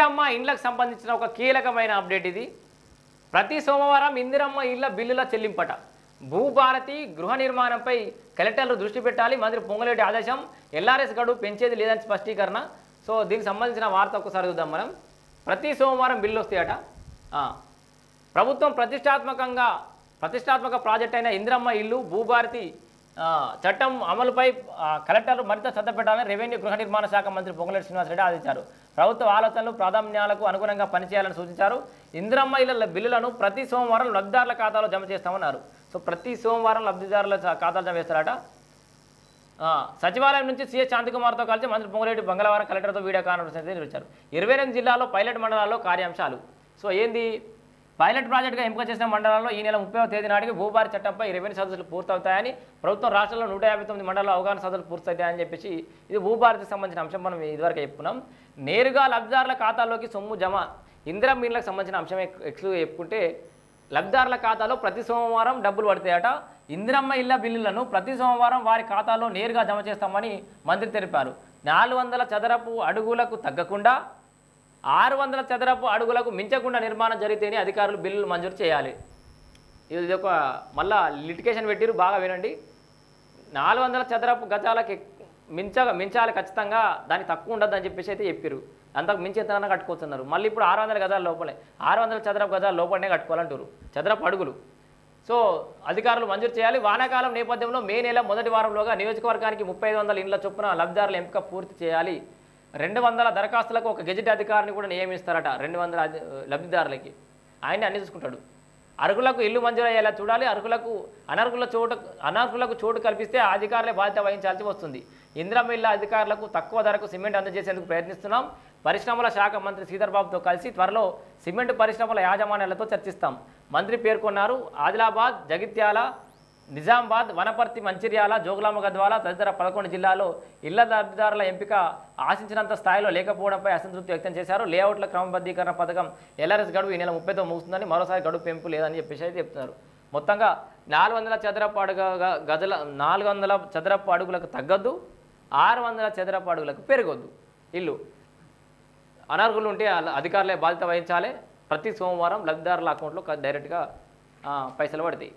ఇందిరమ్మ ఇండ్లకు సంబంధించిన ఒక కీలకమైన అప్డేట్ ఇది. ప్రతి సోమవారం ఇందిరమ్మ ఇళ్ల బిల్లుల చెల్లింపట. భూభారతి గృహ నిర్మాణంపై కలెక్టర్లు దృష్టి పెట్టాలి. మంత్రి పొంగులేటి ఆదేశం. ఎల్ఆర్ఎస్ గడువు పెంచేది లేదని స్పష్టీకరణ. సో దీనికి సంబంధించిన వార్త ఒకసారి చూద్దాం మనం. ప్రతి సోమవారం బిల్లు వస్తాయట. ప్రభుత్వం ప్రతిష్టాత్మక ప్రాజెక్ట్ అయిన ఇందిరమ్మ ఇల్లు భూభారతి చట్టం అమలుపై కలెక్టర్లు మరింత శ్రద్ధ పెట్టాలని రెవెన్యూ గృహ నిర్మాణ శాఖ మంత్రి పొంగులేటి శ్రీనివాసరెడ్డి ఆదేశించారు. ప్రభుత్వ ఆలోచనలు ప్రాధాన్యాలకు అనుగుణంగా పనిచేయాలని సూచించారు. ఇందిరమ్మ ఇళ్ల బిల్లులను ప్రతి సోమవారం లబ్ధిదారుల ఖాతాలో జమ చేస్తామన్నారు. సో ప్రతి సోమవారం లబ్ధిదారుల ఖాతాలో జమ చేస్తారట. సచివాలయం నుంచి సీఎస్ శాంతికుమార్తో కలిసి మంత్రి పొంగులేటి మంగళవారం కలెక్టర్తో వీడియో కాన్ఫరెన్స్ నిర్వహించారు. 28 జిల్లాల్లో పైలట్ మండలాల్లో కార్యాంశాలు. సో ఏంది పైలట్ ప్రాజెక్టుగా ఎంపిక చేసిన మండలాల్లో ఈ నెల 30వ తేదీ నాటికి భూభారీ చట్టంపై రెవెన్యూ సదస్సులు పూర్తవుతాయని, ప్రభుత్వం రాష్ట్రంలో 159 మండలాల్లో అవగాహన సదస్సులు పూర్తవుతాయని చెప్పేసి ఇది భూభారతికి సంబంధించిన అంశం. మనం ఇదివరకు చెప్పుకున్నాం. నేరుగా లబ్ధిదారుల ఖాతాల్లోకి సొమ్ము జమ. ఇందిరమ్మ ఇళ్లకు సంబంధించిన అంశం ఎక్స్క్లూజివ్ చెప్పుకుంటే లబ్ధిదారుల ఖాతాలో ప్రతి సోమవారం డబ్బులు పడతాయట. ఇందిరమ్మ ఇళ్ల బిల్లులను ప్రతి సోమవారం వారి ఖాతాలో నేరుగా జమ చేస్తామని మంత్రి తెలిపారు. 400 చదరపు అడుగులకు తగ్గకుండా 600 చదరపు అడుగులకు మించకుండా నిర్మాణం జరిగితేనే అధికారులు బిల్లులు మంజూరు చేయాలి. ఇది ఒక మళ్ళా లిటికేషన్ పెట్టిరు, బాగా వినండి. 400 చదరపు గజాలకి మించాలి ఖచ్చితంగా, దానికి తక్కువ ఉండదు అని చెప్పేసి అయితే చెప్పారు. అంతకు మించి ఎంతైనా కట్టుకోతున్నారు. మళ్ళీ ఇప్పుడు 600 గజాల లోపలే 600 చదరపు గజాల లోపలనే కట్టుకోవాలంటారు, చదరపు అడుగులు. సో అధికారులు మంజూరు చేయాలి. వానాకాలం నేపథ్యంలో మే నెల మొదటి వారంలోగా నియోజకవర్గానికి 3500 ఇండ్ల చొప్పున లబ్ధిదారుల ఎంపిక పూర్తి చేయాలి. 200 దరఖాస్తులకు ఒక గెజిట్ అధికారిని కూడా నియమిస్తారట. 200 లబ్ధిదారులకి ఆయన్ని అన్ని చూసుకుంటాడు. అర్హులకు ఇల్లు మంజూరు అయ్యేలా చూడాలి. అనర్హులకు చోటు కల్పిస్తే అధికారులే బాధ్యత వహించాల్సి వస్తుంది. ఇందిరమ్మ ఇళ్ల అధికారులకు తక్కువ ధరకు సిమెంట్ అందజేసేందుకు ప్రయత్నిస్తున్నాం. పరిశ్రమల శాఖ మంత్రి శ్రీధర్ బాబుతో కలిసి త్వరలో సిమెంట్ పరిశ్రమల యాజమాన్యాలతో చర్చిస్తాం మంత్రి పేర్కొన్నారు. ఆదిలాబాద్, జగిత్యాల, నిజామాబాద్, వనపర్తి, మంచిర్యాల, జోగులాంబ గద్వాల తదితర 11 జిల్లాల్లో ఇళ్ల లబ్ధిదారుల ఎంపిక ఆశించినంత స్థాయిలో లేకపోవడంపై అసంతృప్తి వ్యక్తం చేశారు. లేఅవుట్ల క్రమబద్ధీకరణ పథకం ఎల్ఆర్ఎస్ గడువు ఈ నెల 30తో ముగుస్తుందని, మరోసారి గడువు పెంపు లేదని చెప్పేసి అయితే చెప్తున్నారు. మొత్తంగా 400 చదరపు అడుగులకు తగ్గొద్దు, 600 చదరపు అడుగులకు పెరగొద్దు. ఇల్లు అనర్హులు ఉంటే అధికారులే బాధ్యత వహించాలి. ప్రతి సోమవారం లబ్ధిదారుల అకౌంట్లో డైరెక్ట్గా పైసలు పడతాయి.